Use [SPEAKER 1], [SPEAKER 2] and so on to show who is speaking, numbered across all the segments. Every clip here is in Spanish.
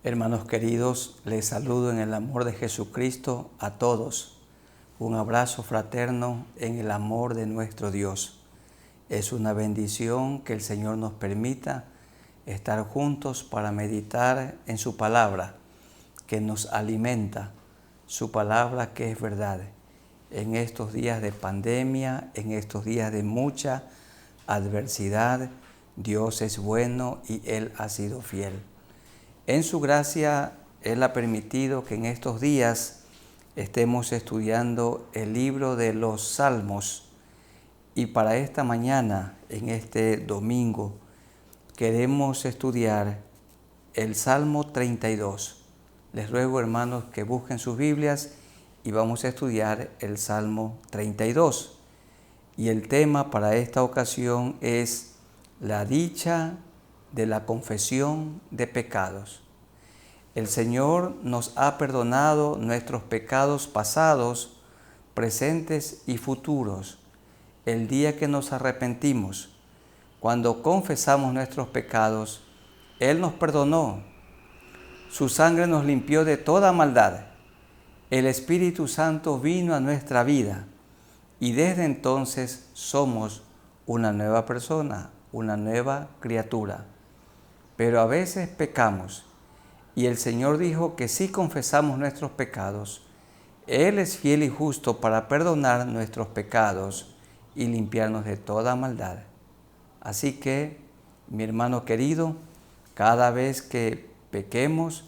[SPEAKER 1] Hermanos queridos, les saludo en el amor de Jesucristo a todos. Un abrazo fraterno en el amor de nuestro Dios. Es una bendición que el Señor nos permita estar juntos para meditar en su palabra, que nos alimenta, su palabra que es verdad. En estos días de pandemia, en estos días de mucha adversidad, Dios es bueno y Él ha sido fiel. En su gracia, Él ha permitido que en estos días estemos estudiando el libro de los Salmos. Y para esta mañana, en este domingo, queremos estudiar el Salmo 32. Les ruego, hermanos, que busquen sus Biblias y vamos a estudiar el Salmo 32. Y el tema para esta ocasión es la dicha de la confesión de pecados. El Señor nos ha perdonado nuestros pecados pasados, presentes y futuros. El día que nos arrepentimos, cuando confesamos nuestros pecados, Él nos perdonó. Su sangre nos limpió de toda maldad. El Espíritu Santo vino a nuestra vida y desde entonces somos una nueva persona, una nueva criatura. Pero a veces pecamos y el Señor dijo que si confesamos nuestros pecados, Él es fiel y justo para perdonar nuestros pecados y limpiarnos de toda maldad. Así que, mi hermano querido, cada vez que pequemos,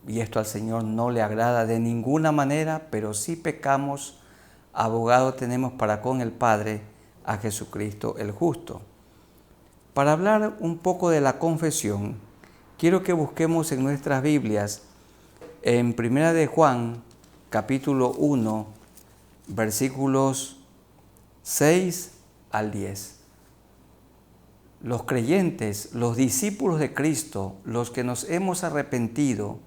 [SPEAKER 1] y esto al Señor no le agrada de ninguna manera, pero si pecamos, abogado tenemos para con el Padre, a Jesucristo el justo. Para hablar un poco de la confesión, quiero que busquemos en nuestras Biblias, en 1 de Juan, capítulo 1, versículos 6 al 10. Los creyentes, los discípulos de Cristo, los que nos hemos arrepentido,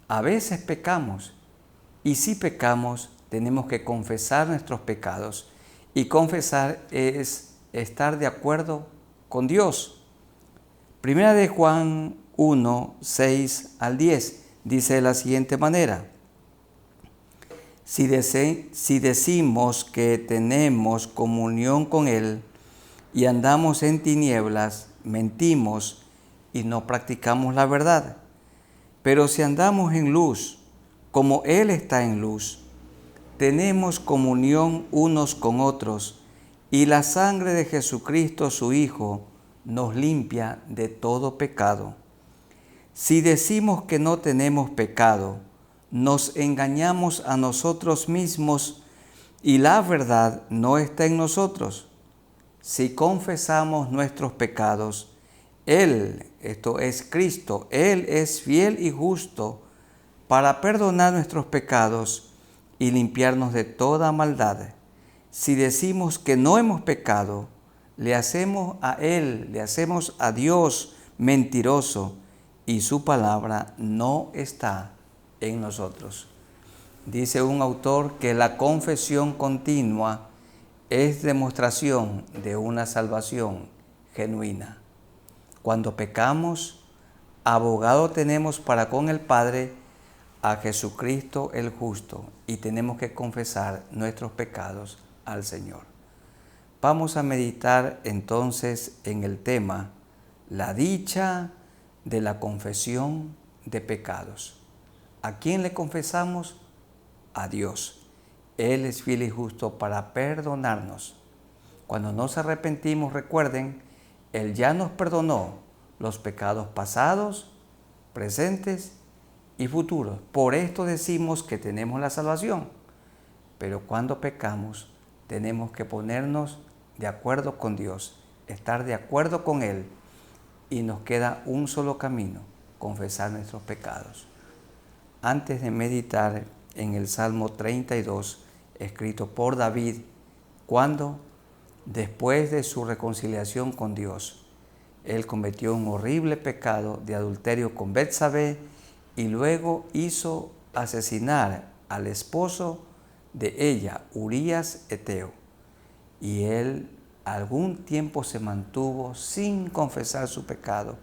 [SPEAKER 1] a veces pecamos, y si pecamos, tenemos que confesar nuestros pecados, y confesar es estar de acuerdo con Dios. Primera de Juan 1, 6 al 10, dice de la siguiente manera: Si decimos que tenemos comunión con Él y andamos en tinieblas, mentimos y no practicamos la verdad. Pero si andamos en luz, como Él está en luz, tenemos comunión unos con otros, y la sangre de Jesucristo, su Hijo, nos limpia de todo pecado. Si decimos que no tenemos pecado, nos engañamos a nosotros mismos y la verdad no está en nosotros. Si confesamos nuestros pecados, Él, esto es Cristo, Él es fiel y justo para perdonar nuestros pecados y limpiarnos de toda maldad. Si decimos que no hemos pecado, le hacemos a Él, le hacemos a Dios mentiroso y su palabra no está en nosotros. Dice un autor que la confesión continua es demostración de una salvación genuina. Cuando pecamos, abogado tenemos para con el Padre, a Jesucristo el justo, y tenemos que confesar nuestros pecados al Señor. Vamos a meditar entonces en el tema, la dicha de la confesión de pecados. ¿A quién le confesamos? A Dios. Él es fiel y justo para perdonarnos. Cuando nos arrepentimos, recuerden, Él ya nos perdonó los pecados pasados, presentes y futuros. Por esto decimos que tenemos la salvación. Pero cuando pecamos, tenemos que ponernos de acuerdo con Dios, estar de acuerdo con Él, y nos queda un solo camino, confesar nuestros pecados. Antes de meditar en el Salmo 32, escrito por David, cuando, después de su reconciliación con Dios, él cometió un horrible pecado de adulterio con Betsabé y luego hizo asesinar al esposo de ella, Urías Eteo. Y él algún tiempo se mantuvo sin confesar su pecado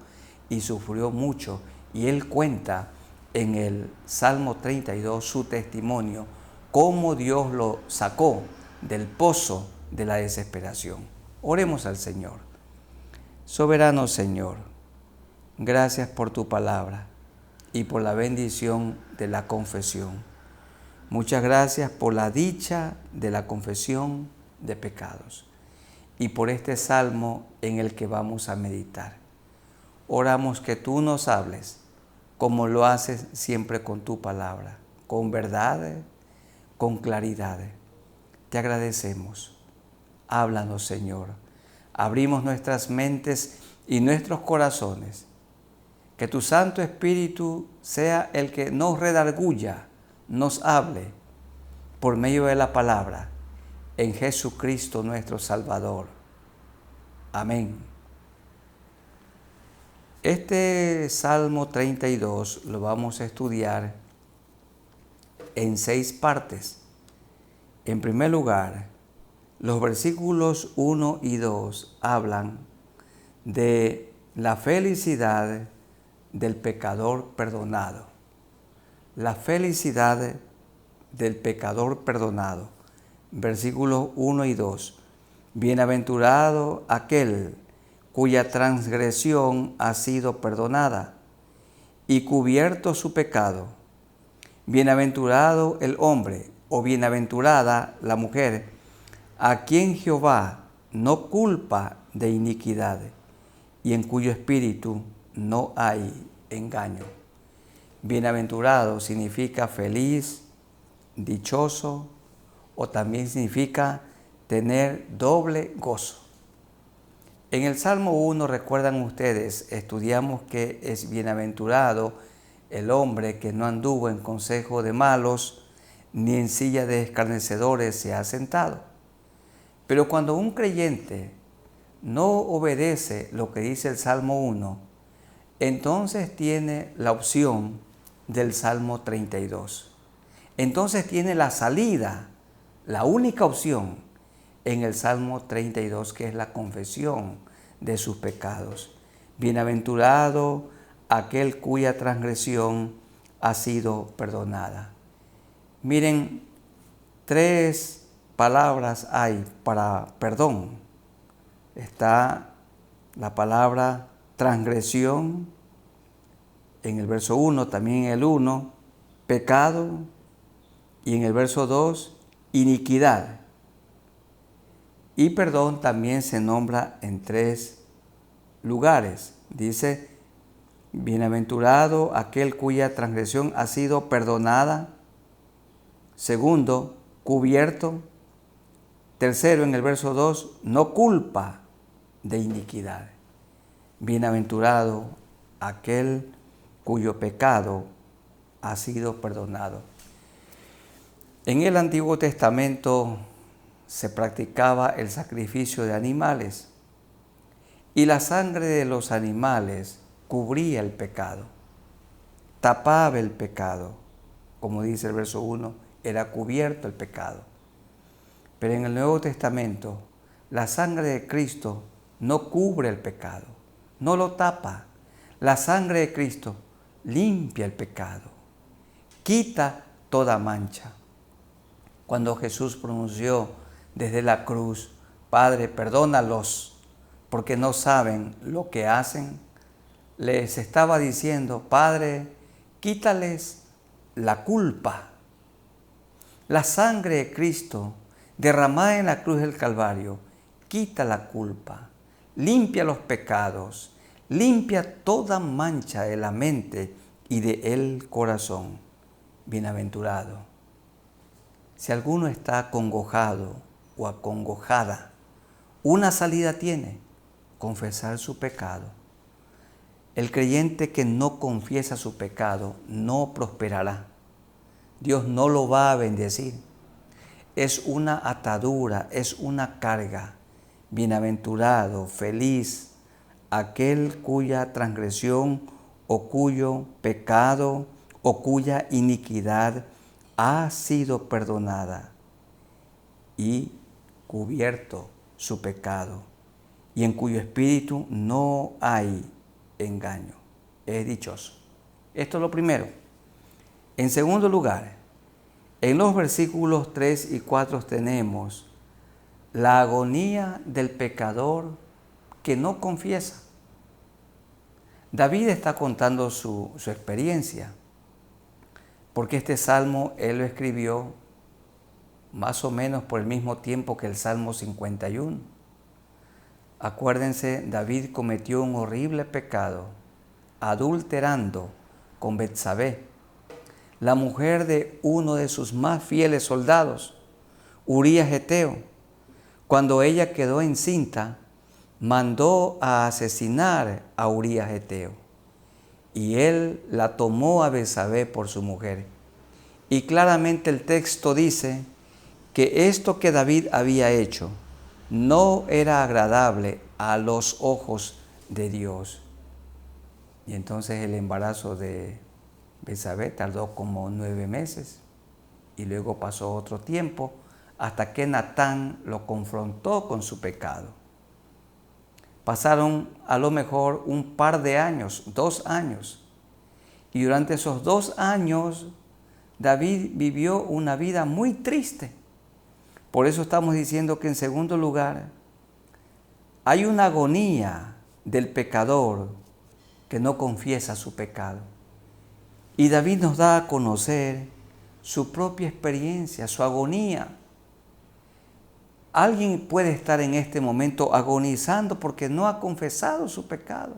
[SPEAKER 1] y sufrió mucho Y él cuenta en el Salmo 32 su testimonio, cómo Dios lo sacó del pozo de la desesperación. Oremos al Señor. Soberano Señor, gracias por tu palabra y por la bendición de la confesión. Muchas gracias por la dicha de la confesión de pecados y por este salmo en el que vamos a meditar. Oramos que tú nos hables como lo haces siempre con tu palabra, con verdad, con claridad. Te agradecemos. Háblanos, Señor. Abrimos nuestras mentes y nuestros corazones. Que tu Santo Espíritu sea el que nos redarguya, nos hable por medio de la palabra, en Jesucristo nuestro Salvador. Amén. Este Salmo 32 lo vamos a estudiar en 6 partes. En primer lugar, los versículos 1 y 2 hablan de la felicidad del pecador perdonado. La felicidad del pecador perdonado. Versículos 1 y 2. Bienaventurado aquel cuya transgresión ha sido perdonada y cubierto su pecado. Bienaventurado el hombre o bienaventurada la mujer a quien Jehová no culpa de iniquidad y en cuyo espíritu no hay engaño. Bienaventurado significa feliz, dichoso, o también significa tener doble gozo. En el Salmo 1, recuerdan ustedes, estudiamos que es bienaventurado el hombre que no anduvo en consejo de malos, ni en silla de escarnecedores se ha sentado. Pero cuando un creyente no obedece lo que dice el Salmo 1, entonces tiene la opción del Salmo 32. Entonces tiene la salida, la única opción en el Salmo 32, que es la confesión de sus pecados. Bienaventurado aquel cuya transgresión ha sido perdonada. Miren, 3 palabras hay para perdón. Está la palabra transgresión en el verso 1, también en el 1, pecado, y en el verso 2, iniquidad. Y perdón también se nombra en 3 lugares. Dice, bienaventurado aquel cuya transgresión ha sido perdonada. Segundo, cubierto. Tercero, en el verso 2, no culpa de iniquidad. Bienaventurado aquel cuyo pecado ha sido perdonado. En el Antiguo Testamento se practicaba el sacrificio de animales y la sangre de los animales cubría el pecado, tapaba el pecado. Como dice el verso 1, era cubierto el pecado. Pero en el Nuevo Testamento, la sangre de Cristo no cubre el pecado, no lo tapa. La sangre de Cristo limpia el pecado, quita toda mancha. Cuando Jesús pronunció desde la cruz, Padre, perdónalos, porque no saben lo que hacen, les estaba diciendo, Padre, quítales la culpa. La sangre de Cristo derramada en la cruz del Calvario quita la culpa, limpia los pecados, limpia toda mancha de la mente y del corazón. Bienaventurado. Si alguno está acongojado o acongojada, una salida tiene: confesar su pecado. El creyente que no confiesa su pecado no prosperará. Dios no lo va a bendecir. Es una atadura, es una carga. Bienaventurado, feliz, aquel cuya transgresión o cuyo pecado o cuya iniquidad ha sido perdonada y cubierto su pecado, y en cuyo espíritu no hay engaño. Es dichoso. Esto es lo primero. En segundo lugar, en los versículos 3 y 4 tenemos la agonía del pecador que no confiesa. David está contando su experiencia, porque este salmo él lo escribió más o menos por el mismo tiempo que el Salmo 51. Acuérdense, David cometió un horrible pecado, adulterando con Betsabé, la mujer de uno de sus más fieles soldados, Urías Eteo. Cuando ella quedó encinta, mandó a asesinar a Urías Eteo, y él la tomó a Betsabé por su mujer. Y claramente el texto dice que esto que David había hecho no era agradable a los ojos de Dios. Y entonces el embarazo de Betsabé tardó como 9 meses y luego pasó otro tiempo hasta que Natán lo confrontó con su pecado. Pasaron a lo mejor un par de años, 2 años, y durante esos 2 años David vivió una vida muy triste. Por eso estamos diciendo que en segundo lugar hay una agonía del pecador que no confiesa su pecado. Y David nos da a conocer su propia experiencia, su agonía. Alguien puede estar en este momento agonizando porque no ha confesado su pecado.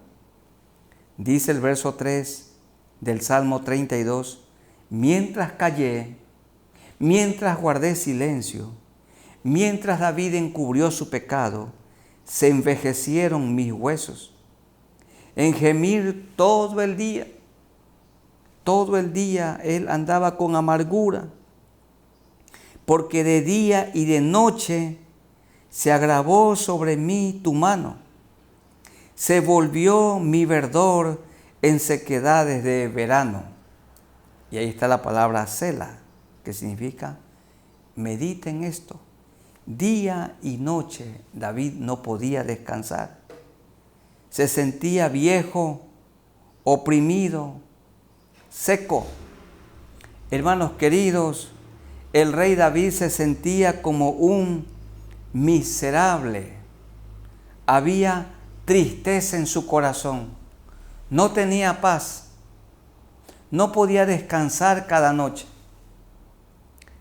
[SPEAKER 1] Dice el verso 3 del Salmo 32, mientras callé, mientras guardé silencio, mientras David encubrió su pecado, se envejecieron mis huesos. En gemir todo el día él andaba con amargura, porque de día y de noche se agravó sobre mí tu mano. Se volvió mi verdor en sequedades de verano. Y ahí está la palabra Sela, que significa medita en esto. Día y noche David no podía descansar. Se sentía viejo, oprimido, seco. Hermanos queridos, el rey David se sentía como un miserable. Había tristeza en su corazón. No tenía paz. No podía descansar cada noche.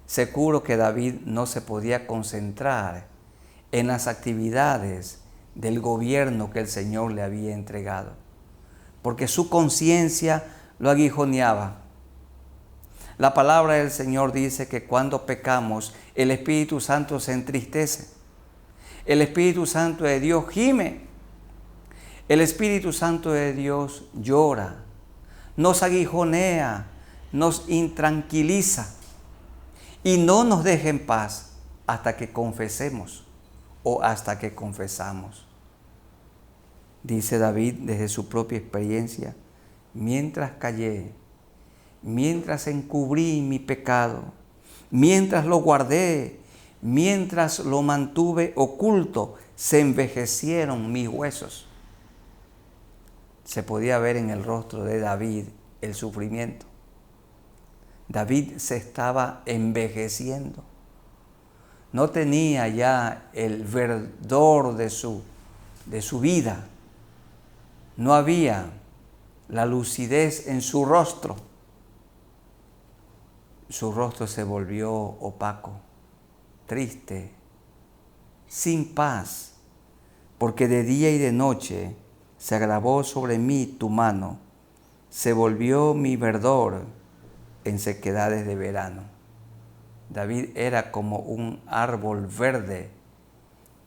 [SPEAKER 1] Seguro que David no se podía concentrar en las actividades del gobierno que el Señor le había entregado, porque su conciencia lo aguijoneaba. La palabra del Señor dice que cuando pecamos, el Espíritu Santo se entristece. El Espíritu Santo de Dios gime. El Espíritu Santo de Dios llora, nos aguijonea, nos intranquiliza y no nos deja en paz hasta que confesemos o hasta que confesamos. Dice David desde su propia experiencia, mientras callé, mientras encubrí mi pecado, mientras lo guardé, mientras lo mantuve oculto, se envejecieron mis huesos. Se podía ver en el rostro de David el sufrimiento. David se estaba envejeciendo. No tenía ya el verdor de su vida. No había la lucidez en su rostro. Su rostro se volvió opaco, triste, sin paz, porque de día y de noche se agravó sobre mí tu mano, se volvió mi verdor en sequedades de verano. David era como un árbol verde,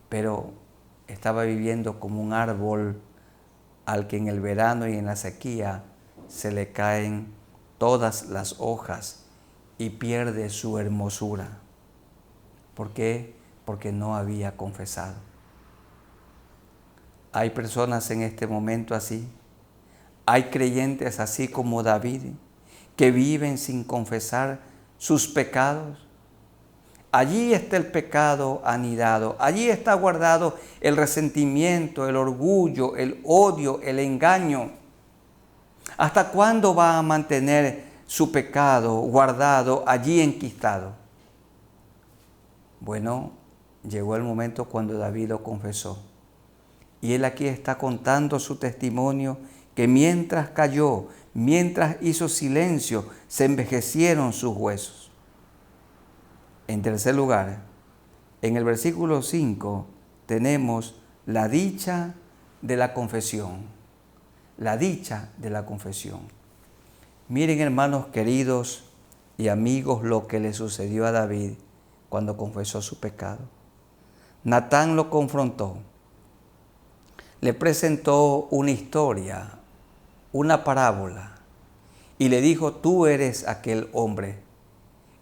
[SPEAKER 1] pero estaba viviendo como un árbol al que en el verano y en la sequía se le caen todas las hojas y pierde su hermosura. ¿Por qué? Porque no había confesado. Hay personas en este momento así. Hay creyentes así como David, que viven sin confesar sus pecados. Allí está el pecado anidado. Allí está guardado el resentimiento, el orgullo, el odio, el engaño. ¿Hasta cuándo va a mantener su pecado guardado allí enquistado? Bueno, llegó el momento cuando David lo confesó. Y él aquí está contando su testimonio, que mientras cayó, mientras hizo silencio, se envejecieron sus huesos. En tercer lugar, en el versículo 5 tenemos la dicha de la confesión. La dicha de la confesión. Miren, hermanos queridos y amigos, lo que le sucedió a David cuando confesó su pecado. Natán lo confrontó. Le presentó una historia, una parábola, y le dijo: tú eres aquel hombre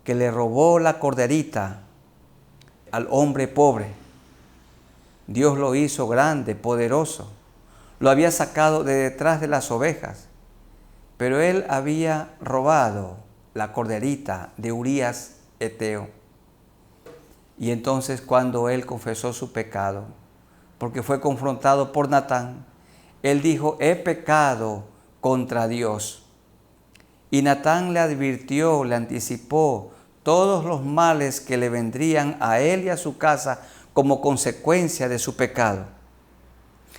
[SPEAKER 1] que le robó la corderita al hombre pobre. Dios lo hizo grande, poderoso, lo había sacado de detrás de las ovejas, pero él había robado la corderita de Urías Eteo. Y entonces, cuando él confesó su pecado, porque fue confrontado por Natán, él dijo: he pecado contra Dios. Y Natán le advirtió, le anticipó todos los males que le vendrían a él y a su casa como consecuencia de su pecado.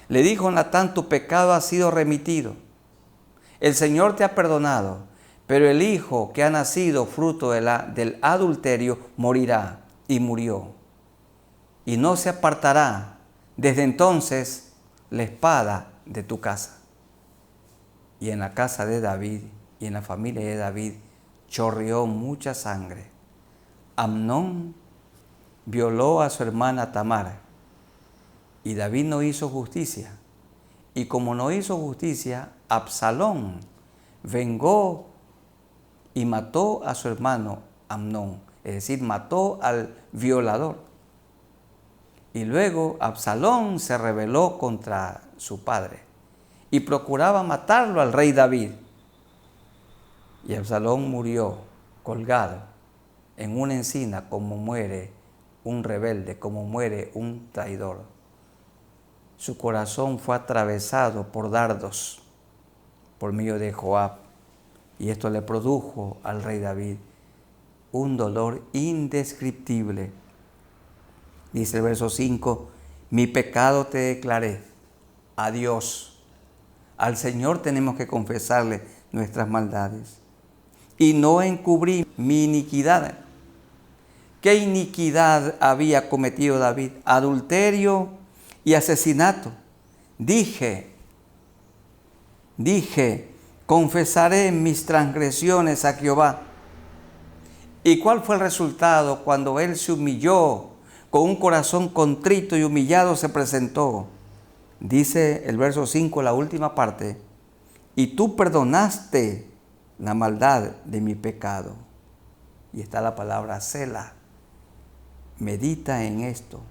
[SPEAKER 1] Le dijo Natán: tu pecado ha sido remitido, el Señor te ha perdonado, pero el hijo que ha nacido fruto del adulterio morirá. Y murió, y no se apartará desde entonces la espada de tu casa. Y en la casa de David y en la familia de David chorreó mucha sangre. Amnón violó a su hermana Tamar, y David no hizo justicia. Y como no hizo justicia, Absalón vengó y mató a su hermano Amnón, es decir, mató al violador. Y luego Absalón se rebeló contra su padre y procuraba matarlo al rey David. Y Absalón murió colgado en una encina, como muere un rebelde, como muere un traidor. Su corazón fue atravesado por dardos por medio de Joab, y esto le produjo al rey David un dolor indescriptible. Dice el verso 5, mi pecado te declaré a Dios. Al Señor tenemos que confesarle nuestras maldades. Y no encubrí mi iniquidad. ¿Qué iniquidad había cometido David? Adulterio y asesinato. Dije, confesaré mis transgresiones a Jehová. ¿Y cuál fue el resultado cuando él se humilló? Con un corazón contrito y humillado se presentó. Dice el verso 5, la última parte, y tú perdonaste la maldad de mi pecado. Y está la palabra Selah. Medita en esto.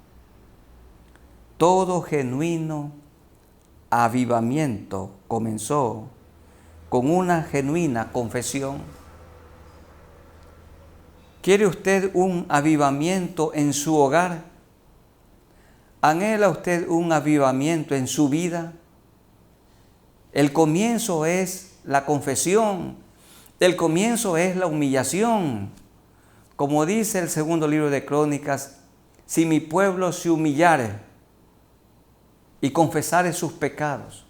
[SPEAKER 1] Todo genuino avivamiento comenzó con una genuina confesión. ¿Quiere usted un avivamiento en su hogar? ¿Anhela usted un avivamiento en su vida? El comienzo es la confesión. El comienzo es la humillación. Como dice el segundo libro de Crónicas, si mi pueblo se humillare y confesare sus pecados.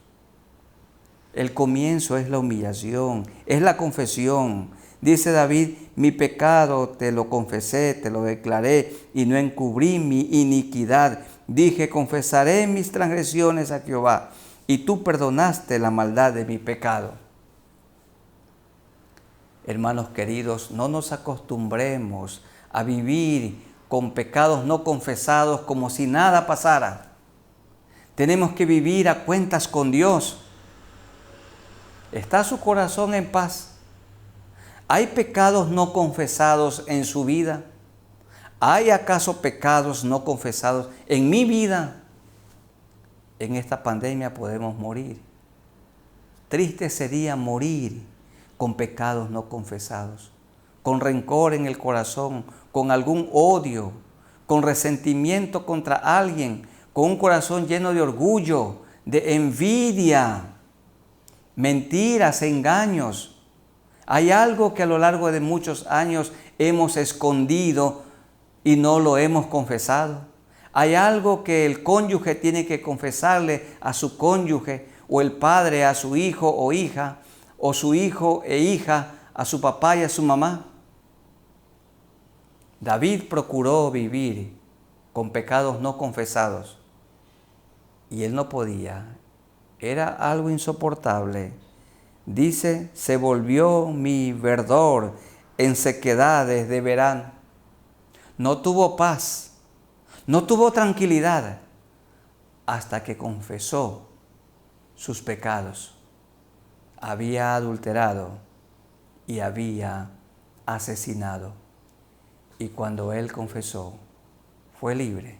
[SPEAKER 1] El comienzo es la humillación, es la confesión. Dice David, mi pecado te lo confesé, te lo declaré y no encubrí mi iniquidad. Dije, confesaré mis transgresiones a Jehová y tú perdonaste la maldad de mi pecado. Hermanos queridos, no nos acostumbremos a vivir con pecados no confesados como si nada pasara. Tenemos que vivir a cuentas con Dios. ¿Está su corazón en paz? ¿Hay pecados no confesados en su vida? ¿Hay acaso pecados no confesados en mi vida? En esta pandemia podemos morir. Triste sería morir con pecados no confesados, con rencor en el corazón, con algún odio, con resentimiento contra alguien, con un corazón lleno de orgullo, de envidia. mentiras, engaños. Hay algo que a lo largo de muchos años hemos escondido y no lo hemos confesado. Hay algo que el cónyuge tiene que confesarle a su cónyuge, o el padre a su hijo o hija, o su hijo e hija a su papá y a su mamá. David procuró vivir con pecados no confesados y él no podía. Era algo insoportable. Dice, se volvió mi verdor en sequedades de verano. No tuvo paz, no tuvo tranquilidad hasta que confesó sus pecados. Había adulterado y había asesinado. Y cuando él confesó, fue libre.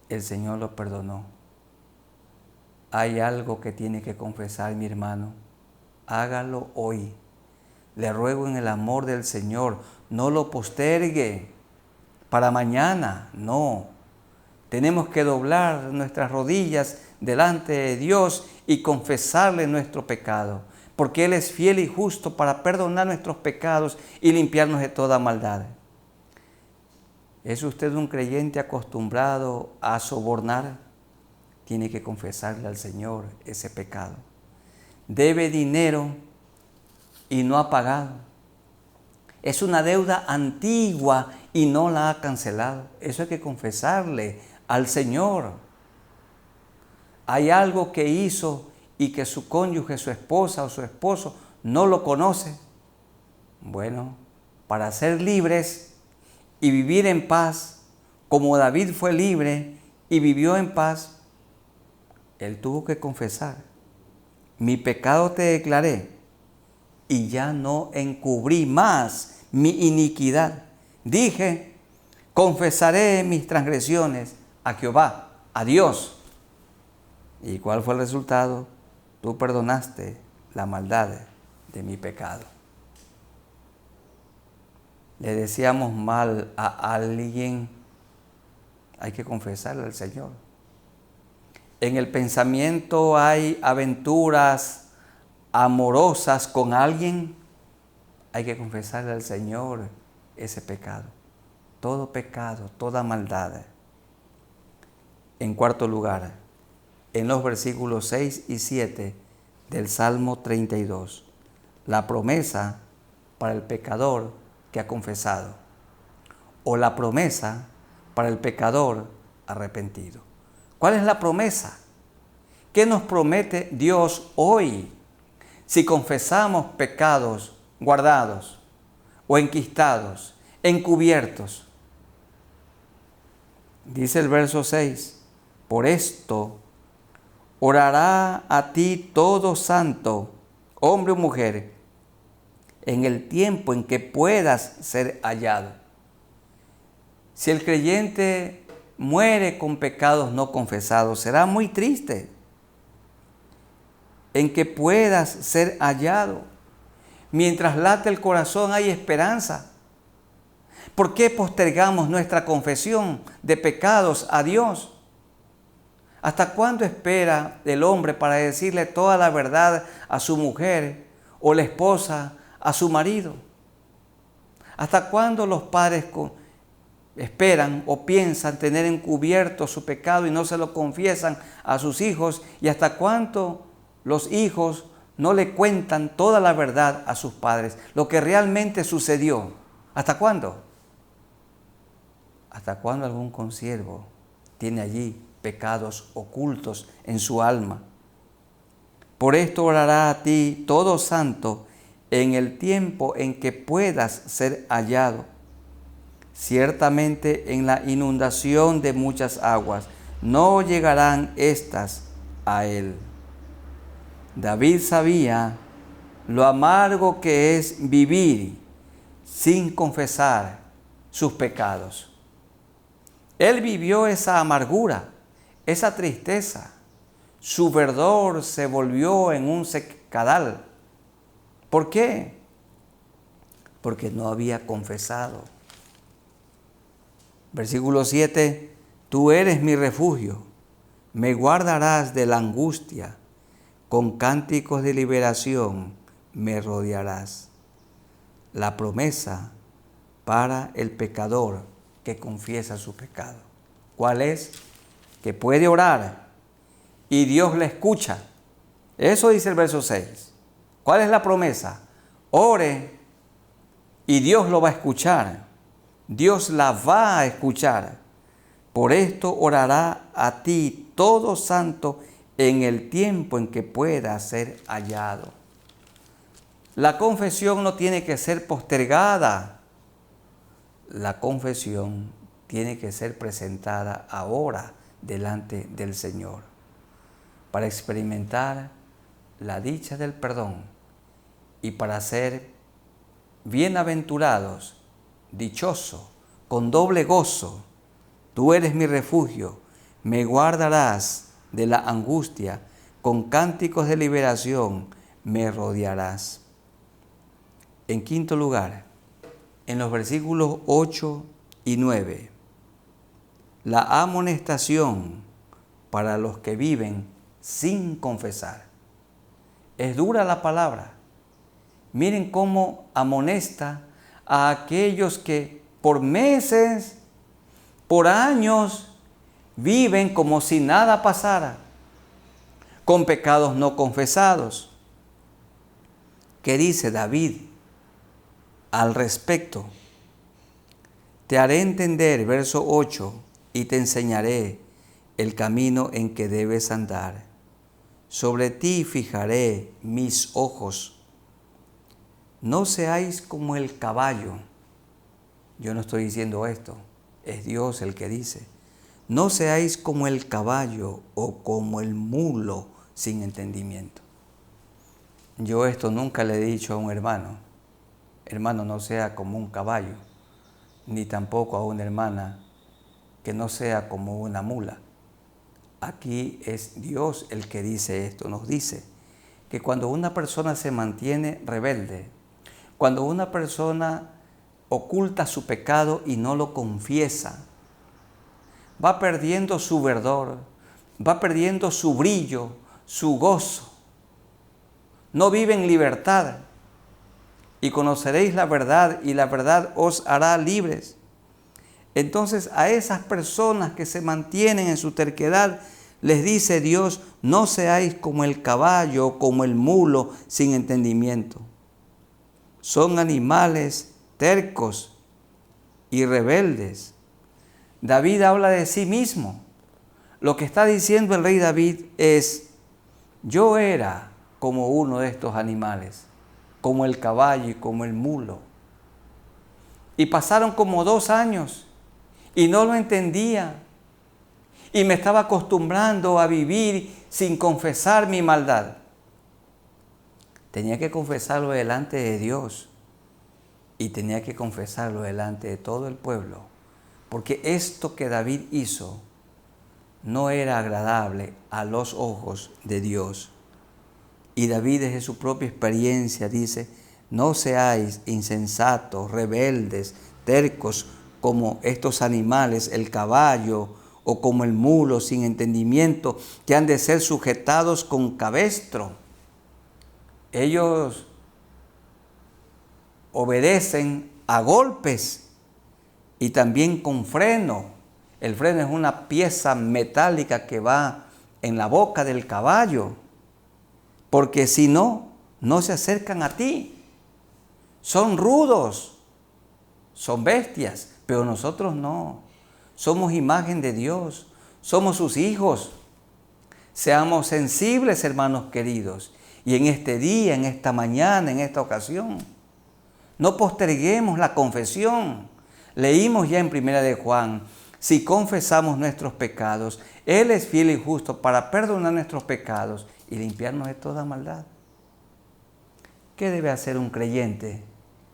[SPEAKER 1] El Señor lo perdonó. Hay algo que tiene que confesar, mi hermano. Hágalo hoy. Le ruego en el amor del Señor, no lo postergue para mañana, no. Tenemos que doblar nuestras rodillas delante de Dios y confesarle nuestro pecado, porque Él es fiel y justo para perdonar nuestros pecados y limpiarnos de toda maldad. ¿Es usted un creyente acostumbrado a sobornar? Tiene que confesarle al Señor ese pecado. Debe dinero y no ha pagado. Es una deuda antigua y no la ha cancelado. Eso hay que confesarle al Señor. Hay algo que hizo y que su cónyuge, su esposa o su esposo no lo conoce. Bueno, para ser libres y vivir en paz, como David fue libre y vivió en paz, él tuvo que confesar: mi pecado te declaré y ya no encubrí más mi iniquidad. Dije, confesaré mis transgresiones a Jehová, a Dios. ¿Y cuál fue el resultado? Tú perdonaste la maldad de mi pecado. Le deseamos mal a alguien, hay que confesarle al Señor. En el pensamiento hay aventuras amorosas con alguien, hay que confesarle al Señor ese pecado. Todo pecado, toda maldad. En cuarto lugar, en los versículos 6 y 7 del Salmo 32, la promesa para el pecador que ha confesado, o la promesa para el pecador arrepentido. ¿Cuál es la promesa? ¿Qué nos promete Dios hoy si confesamos pecados guardados o enquistados, encubiertos? Dice el verso 6, por esto orará a ti todo santo, hombre o mujer, en el tiempo en que puedas ser hallado. Si el creyente muere con pecados no confesados, será muy triste. En que puedas ser hallado. Mientras late el corazón hay esperanza. ¿Por qué postergamos nuestra confesión de pecados a Dios? ¿Hasta cuándo espera el hombre para decirle toda la verdad a su mujer o la esposa a su marido? ¿Hasta cuándo los padres esperan o piensan tener encubierto su pecado y no se lo confiesan a sus hijos? ¿Y hasta cuánto los hijos no le cuentan toda la verdad a sus padres, lo que realmente sucedió? ¿Hasta cuándo? ¿Hasta cuándo algún consiervo tiene allí pecados ocultos en su alma? Por esto orará a ti todo santo en el tiempo en que puedas ser hallado. Ciertamente en la inundación de muchas aguas no llegarán estas a él. David sabía lo amargo que es vivir sin confesar sus pecados. Él vivió esa amargura, esa tristeza. Su verdor se volvió en un secadal. ¿Por qué? Porque no había confesado. Versículo 7, tú eres mi refugio, me guardarás de la angustia, con cánticos de liberación me rodearás. La promesa para el pecador que confiesa su pecado. ¿Cuál es? Que puede orar y Dios le escucha. Eso dice el verso 6. ¿Cuál es la promesa? Ore y Dios lo va a escuchar. Dios la va a escuchar. Por esto orará a ti todo santo en el tiempo en que pueda ser hallado. La confesión no tiene que ser postergada. La confesión tiene que ser presentada ahora delante del Señor para experimentar la dicha del perdón y para ser bienaventurados, dichosos, con doble gozo. Tú eres mi refugio, me guardarás de la angustia, con cánticos de liberación me rodearás. En quinto lugar, en los versículos 8 y 9, la amonestación para los que viven sin confesar. Es dura la palabra. Miren cómo amonesta a aquellos que por meses, por años, viven como si nada pasara, con pecados no confesados. ¿Qué dice David al respecto? Te haré entender, verso 8, y te enseñaré el camino en que debes andar. Sobre ti fijaré mis ojos. No seáis como el caballo. Yo no estoy diciendo esto, es Dios el que dice. No seáis como el caballo o como el mulo sin entendimiento. Yo esto nunca le he dicho a un hermano. Hermano, no sea como un caballo, ni tampoco a una hermana que no sea como una mula. Aquí es Dios el que dice esto. Nos dice que cuando una persona se mantiene rebelde, cuando una persona oculta su pecado y no lo confiesa, va perdiendo su verdor, va perdiendo su brillo, su gozo. No vive en libertad. Y conoceréis la verdad, y la verdad os hará libres. Entonces, a esas personas que se mantienen en su terquedad, les dice Dios, no seáis como el caballo o como el mulo sin entendimiento. Son animales tercos y rebeldes. David habla de sí mismo. Lo que está diciendo el rey David es, yo era como uno de estos animales, como el caballo y como el mulo. Y pasaron como 2 años y no lo entendía. Y me estaba acostumbrando a vivir sin confesar mi maldad. Tenía que confesarlo delante de Dios y tenía que confesarlo delante de todo el pueblo. Porque esto que David hizo no era agradable a los ojos de Dios. Y David desde su propia experiencia dice, no seáis insensatos, rebeldes, tercos, como estos animales, el caballo o como el mulo sin entendimiento, que han de ser sujetados con cabestro. Ellos obedecen a golpes y también con freno. El freno es una pieza metálica que va en la boca del caballo, porque si no, no se acercan a ti. Son rudos, son bestias, pero nosotros no. Somos imagen de Dios, somos sus hijos. Seamos sensibles, hermanos queridos, y en este día, en esta mañana, en esta ocasión, no posterguemos la confesión. Leímos ya en 1 de Juan, si confesamos nuestros pecados, Él es fiel y justo para perdonar nuestros pecados y limpiarnos de toda maldad. ¿Qué debe hacer un creyente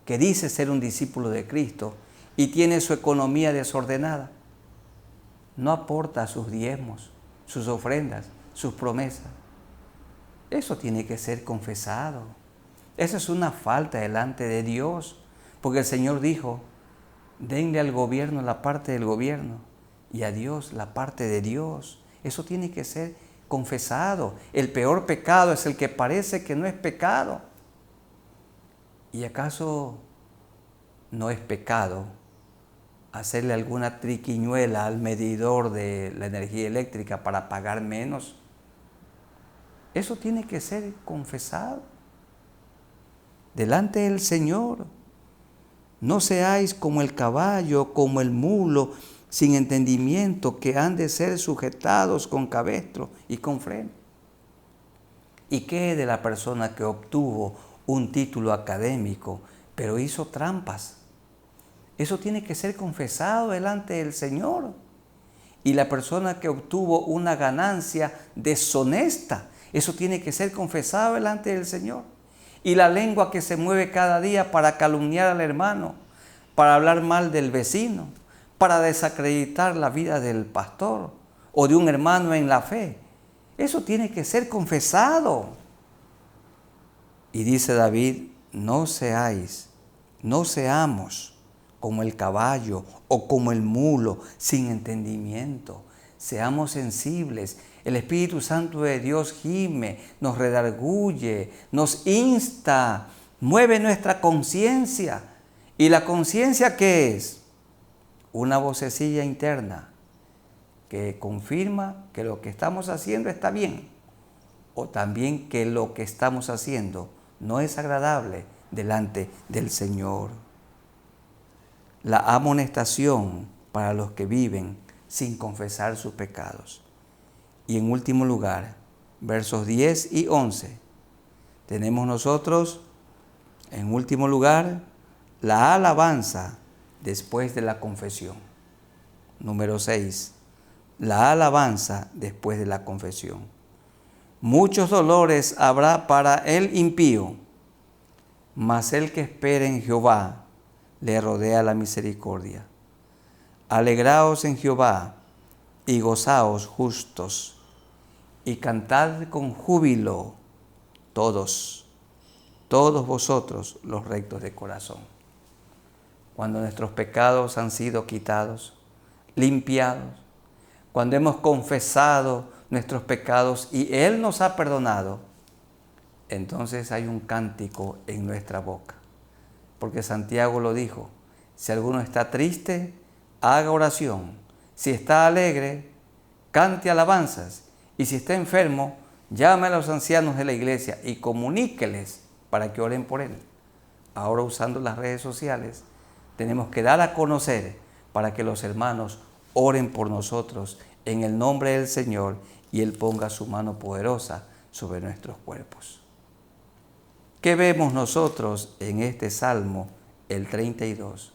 [SPEAKER 1] que dice ser un discípulo de Cristo y tiene su economía desordenada? No aporta sus diezmos, sus ofrendas, sus promesas. Eso tiene que ser confesado. Eso es una falta delante de Dios, porque el Señor dijo, denle al gobierno la parte del gobierno y a Dios la parte de Dios. Eso tiene que ser confesado. El peor pecado es el que parece que no es pecado. ¿Y acaso no es pecado hacerle alguna triquiñuela al medidor de la energía eléctrica para pagar menos? Eso tiene que ser confesado delante del Señor. No seáis como el caballo, como el mulo, sin entendimiento, que han de ser sujetados con cabestro y con freno. ¿Y qué de la persona que obtuvo un título académico, pero hizo trampas? Eso tiene que ser confesado delante del Señor. Y la persona que obtuvo una ganancia deshonesta, eso tiene que ser confesado delante del Señor. Y la lengua que se mueve cada día para calumniar al hermano, para hablar mal del vecino, para desacreditar la vida del pastor o de un hermano en la fe, eso tiene que ser confesado. Y dice David, no seamos como el caballo o como el mulo, sin entendimiento. Seamos sensibles. El Espíritu Santo de Dios gime, nos redarguye, nos insta, mueve nuestra conciencia. ¿Y la conciencia qué es? Una vocecilla interna que confirma que lo que estamos haciendo está bien, o también que lo que estamos haciendo no es agradable delante del Señor. La amonestación para los que viven sin confesar sus pecados. Y en último lugar, versos 10 y 11, tenemos nosotros, en último lugar, la alabanza después de la confesión. Número 6, la alabanza después de la confesión. Muchos dolores habrá para el impío, mas el que espera en Jehová le rodea la misericordia. Alegraos en Jehová y gozaos justos, y cantad con júbilo todos vosotros los rectos de corazón. Cuando nuestros pecados han sido quitados, limpiados, cuando hemos confesado nuestros pecados y Él nos ha perdonado, entonces hay un cántico en nuestra boca. Porque Santiago lo dijo, si alguno está triste, haga oración. Si está alegre, cante alabanzas. Y si está enfermo, llame a los ancianos de la iglesia y comuníqueles para que oren por él. Ahora, usando las redes sociales, tenemos que dar a conocer para que los hermanos oren por nosotros en el nombre del Señor y Él ponga su mano poderosa sobre nuestros cuerpos. ¿Qué vemos nosotros en este Salmo, el 32?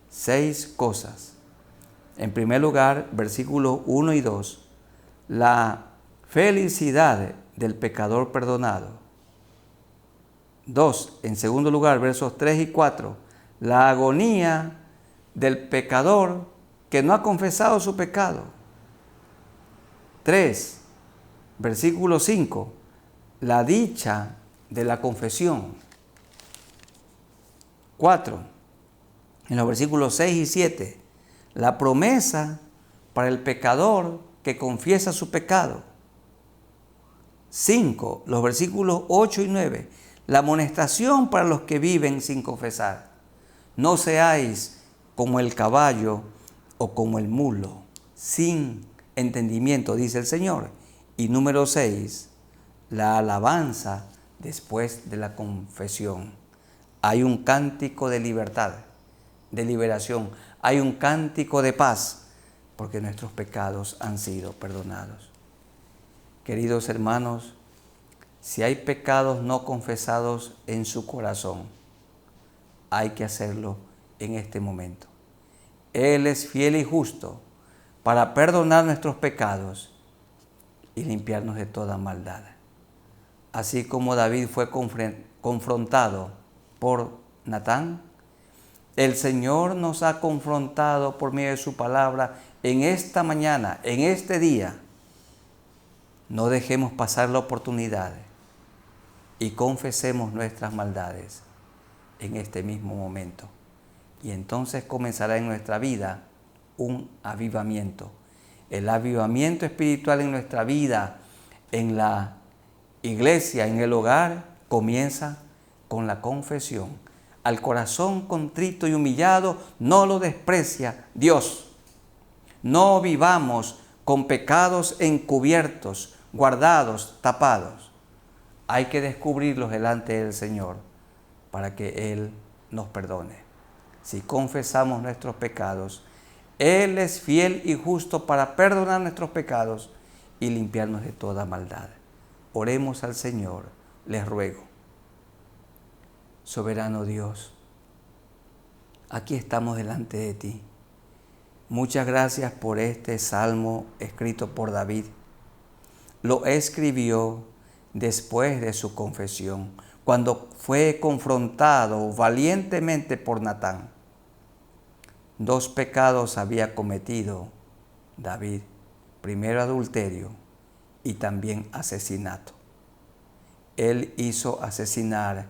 [SPEAKER 1] 6 cosas. En primer lugar, versículos 1 y 2, la felicidad del pecador perdonado. 2, en segundo lugar, versos 3 y 4, la agonía del pecador que no ha confesado su pecado. 3, versículo 5, la dicha de la confesión. 4, en los versículos 6 y 7, la promesa para el pecador que confiesa su pecado. 5, los versículos 8 y 9, la amonestación para los que viven sin confesar. No seáis como el caballo o como el mulo, sin entendimiento, dice el Señor. Y número 6, la alabanza después de la confesión. Hay un cántico de libertad, de liberación. Hay un cántico de paz, porque nuestros pecados han sido perdonados. Queridos hermanos, si hay pecados no confesados en su corazón, hay que hacerlo en este momento. Él es fiel y justo para perdonar nuestros pecados y limpiarnos de toda maldad. Así como David fue confrontado por Natán, el Señor nos ha confrontado por medio de su palabra en esta mañana, en este día. No dejemos pasar la oportunidad y confesemos nuestras maldades en este mismo momento. Y entonces comenzará en nuestra vida un avivamiento. El avivamiento espiritual en nuestra vida en la iglesia, en el hogar, comienza con la confesión. Al corazón contrito y humillado no lo desprecia Dios. No vivamos con pecados encubiertos, guardados, tapados. Hay que descubrirlos delante del Señor para que Él nos perdone. Si confesamos nuestros pecados, Él es fiel y justo para perdonar nuestros pecados y limpiarnos de toda maldad. Oremos al Señor, les ruego. Soberano Dios, aquí estamos delante de ti. Muchas gracias por este salmo escrito por David. Lo escribió después de su confesión, cuando fue confrontado valientemente por Natán. 2 pecados había cometido David, primero adulterio y también asesinato. Él hizo asesinar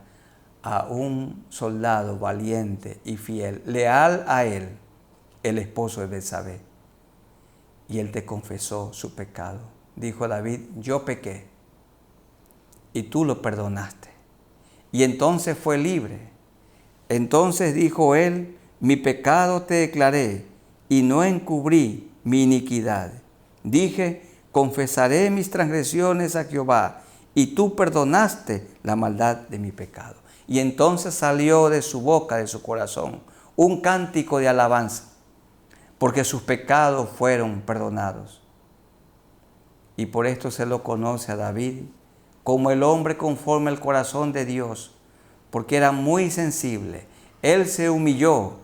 [SPEAKER 1] a un soldado valiente y fiel, leal a él, el esposo de Betsabé, y él te confesó su pecado. Dijo David, yo pequé, y tú lo perdonaste. Y entonces fue libre. Entonces dijo él, mi pecado te declaré, y no encubrí mi iniquidad. Dije, confesaré mis transgresiones a Jehová, y tú perdonaste la maldad de mi pecado. Y entonces salió de su boca, de su corazón, un cántico de alabanza, porque sus pecados fueron perdonados. Y por esto se lo conoce a David como el hombre conforme al corazón de Dios, porque era muy sensible. Él se humilló,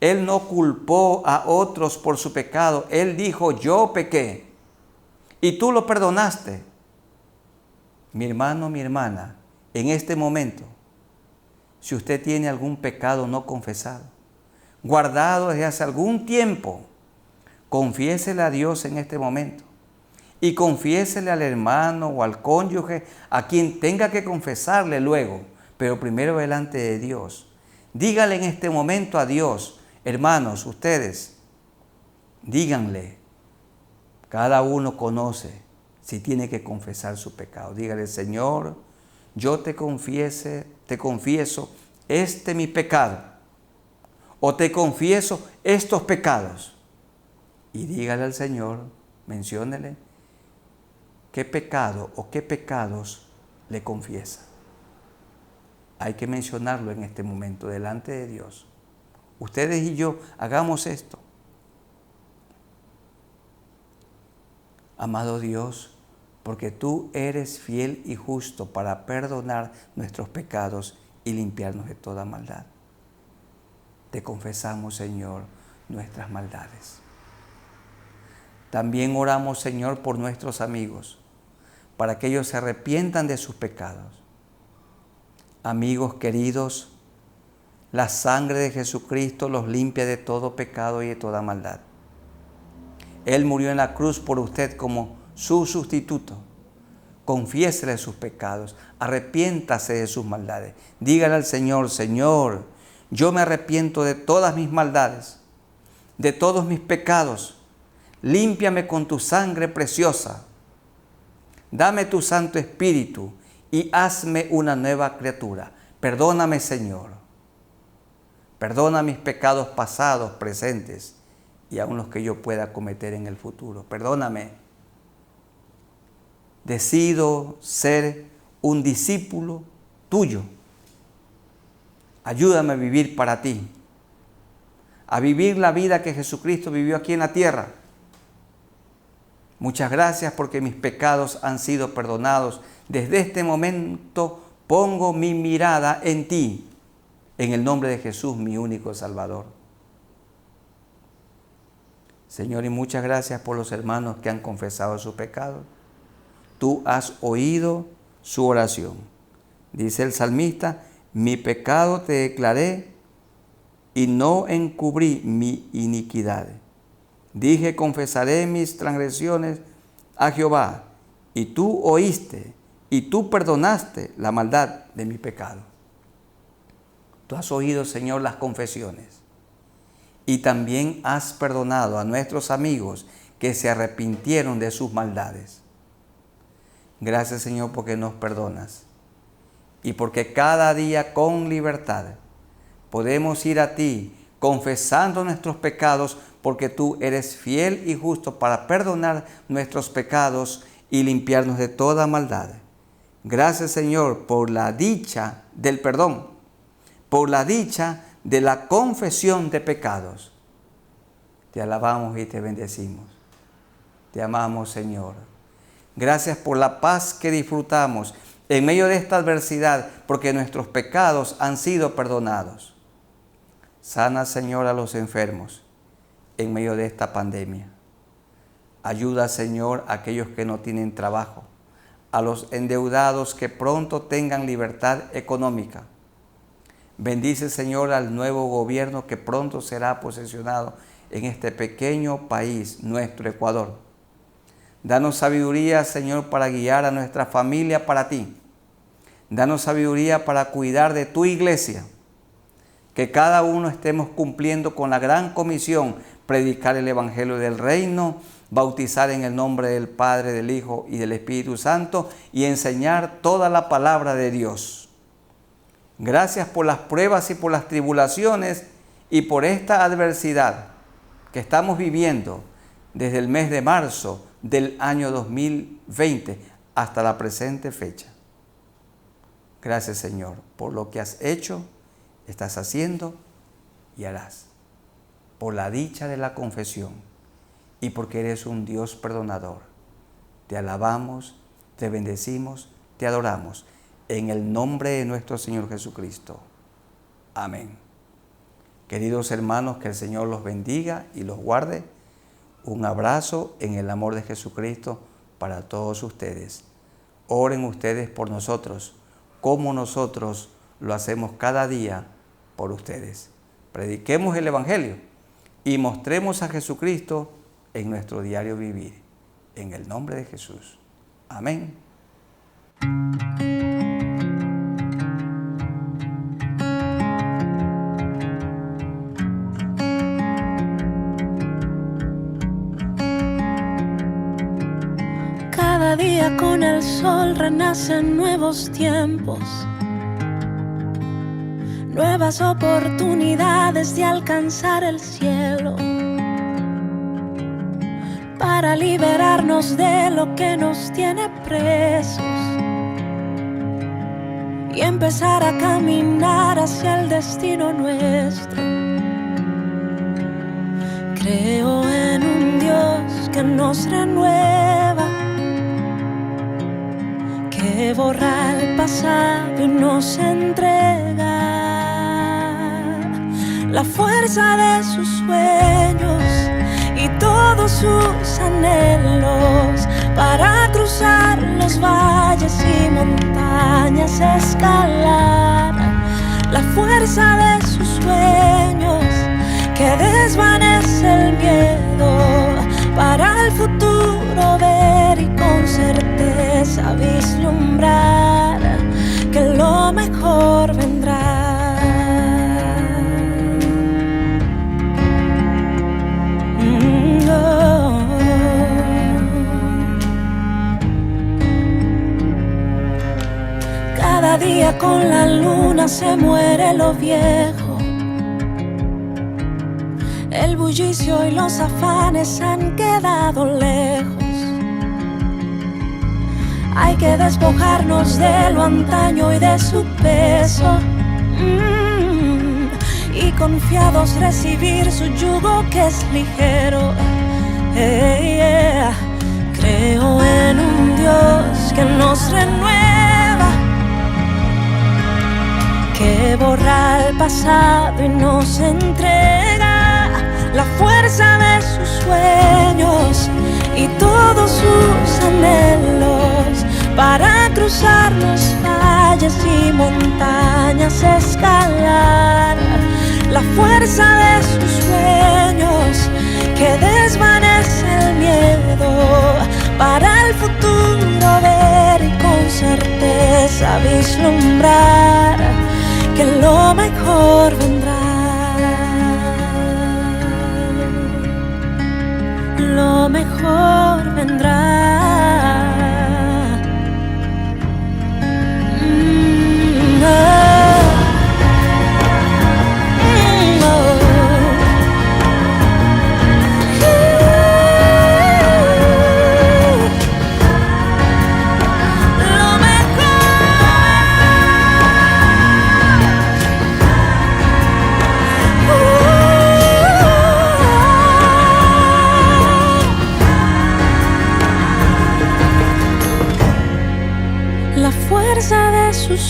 [SPEAKER 1] él no culpó a otros por su pecado. Él dijo, yo pequé, y tú lo perdonaste. Mi hermano, mi hermana, en este momento, si usted tiene algún pecado no confesado, guardado desde hace algún tiempo, confiésele a Dios en este momento y confiésele al hermano o al cónyuge, a quien tenga que confesarle luego, pero primero delante de Dios. Dígale en este momento a Dios, hermanos, ustedes, díganle, cada uno conoce si tiene que confesar su pecado. Dígale, Señor, yo te confieso este mi pecado, o te confieso estos pecados. Y dígale al Señor, menciónele, qué pecado o qué pecados le confiesa. Hay que mencionarlo en este momento delante de Dios. Ustedes y yo hagamos esto. Amado Dios, porque tú eres fiel y justo para perdonar nuestros pecados y limpiarnos de toda maldad. Te confesamos, Señor, nuestras maldades. También oramos, Señor, por nuestros amigos, para que ellos se arrepientan de sus pecados. Amigos queridos, la sangre de Jesucristo los limpia de todo pecado y de toda maldad. Él murió en la cruz por usted como su sustituto. Confiésele sus pecados, arrepiéntase de sus maldades. Dígale al Señor, Señor, yo me arrepiento de todas mis maldades, de todos mis pecados. Límpiame con tu sangre preciosa. Dame tu Santo Espíritu y hazme una nueva criatura. Perdóname, Señor. Perdona mis pecados pasados, presentes y aun los que yo pueda cometer en el futuro. Perdóname. Decido ser un discípulo tuyo. Ayúdame a vivir para ti, a vivir la vida que Jesucristo vivió aquí en la tierra. Muchas gracias porque mis pecados han sido perdonados. Desde este momento pongo mi mirada en ti, en el nombre de Jesús, mi único Salvador. Señor, y muchas gracias por los hermanos que han confesado sus pecados. Tú has oído su oración. Dice el salmista, mi pecado te declaré y no encubrí mi iniquidad. Dije, confesaré mis transgresiones a Jehová, y tú oíste, y tú perdonaste la maldad de mi pecado. Tú has oído, Señor, las confesiones, y también has perdonado a nuestros amigos que se arrepintieron de sus maldades. Gracias, Señor, porque nos perdonas y porque cada día con libertad podemos ir a ti confesando nuestros pecados, porque tú eres fiel y justo para perdonar nuestros pecados y limpiarnos de toda maldad. Gracias, Señor, por la dicha del perdón, por la dicha de la confesión de pecados. Te alabamos y te bendecimos. Te amamos, Señor. Gracias por la paz que disfrutamos en medio de esta adversidad, porque nuestros pecados han sido perdonados. Sana, Señor, a los enfermos en medio de esta pandemia. Ayuda, Señor, a aquellos que no tienen trabajo, a los endeudados que pronto tengan libertad económica. Bendice, Señor, al nuevo gobierno que pronto será posesionado en este pequeño país, nuestro Ecuador. Danos sabiduría, Señor, para guiar a nuestra familia para ti. Danos sabiduría para cuidar de tu iglesia. Que cada uno estemos cumpliendo con la gran comisión, predicar el evangelio del reino, bautizar en el nombre del Padre, del Hijo y del Espíritu Santo y enseñar toda la palabra de Dios. Gracias por las pruebas y por las tribulaciones y por esta adversidad que estamos viviendo desde el mes de marzo del año 2020 hasta la presente fecha. Gracias, Señor, por lo que has hecho, estás haciendo y harás. Por la dicha de la confesión y porque eres un Dios perdonador. Te alabamos, te bendecimos, te adoramos. En el nombre de nuestro Señor Jesucristo. Amén. Queridos hermanos, que el Señor los bendiga y los guarde. Un abrazo en el amor de Jesucristo para todos ustedes. Oren ustedes por nosotros, como nosotros lo hacemos cada día por ustedes. Prediquemos el Evangelio y mostremos a Jesucristo en nuestro diario vivir. En el nombre de Jesús. Amén.
[SPEAKER 2] Cada día con el sol renacen nuevos tiempos, nuevas oportunidades de alcanzar el cielo, para liberarnos de lo que nos tiene presos y empezar a caminar hacia el destino nuestro. Creo en un Dios que nos renueva, que borra el pasado y nos entrega la fuerza de sus sueños y todos sus anhelos, para cruzar los valles y montañas, escalar la fuerza de sus sueños, que desvanece el miedo, para el futuro ver y con certeza vislumbrar que lo mejor vendrá. Cada día con la luna se muere lo viejo, el bullicio y los afanes han quedado lejos. Hay que despojarnos de lo antaño y de su peso, y confiados recibir su yugo que es ligero. Creo en un Dios que nos renueva, que borra el pasado y nos entrega la fuerza de sus sueños y todos sus anhelos, para cruzar los valles y montañas, escalar la fuerza de sus sueños, que desvanece el miedo, para el futuro ver y con certeza vislumbrar que lo mejor vendrá. Lo mejor vendrá.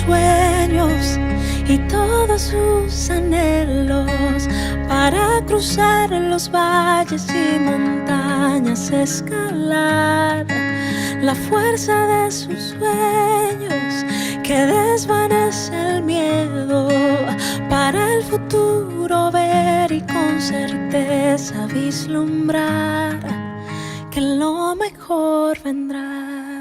[SPEAKER 2] sueños y todos sus anhelos para cruzar los valles y montañas, escalar la fuerza de sus sueños que desvanece el miedo, para el futuro ver y con certeza vislumbrar que lo mejor vendrá.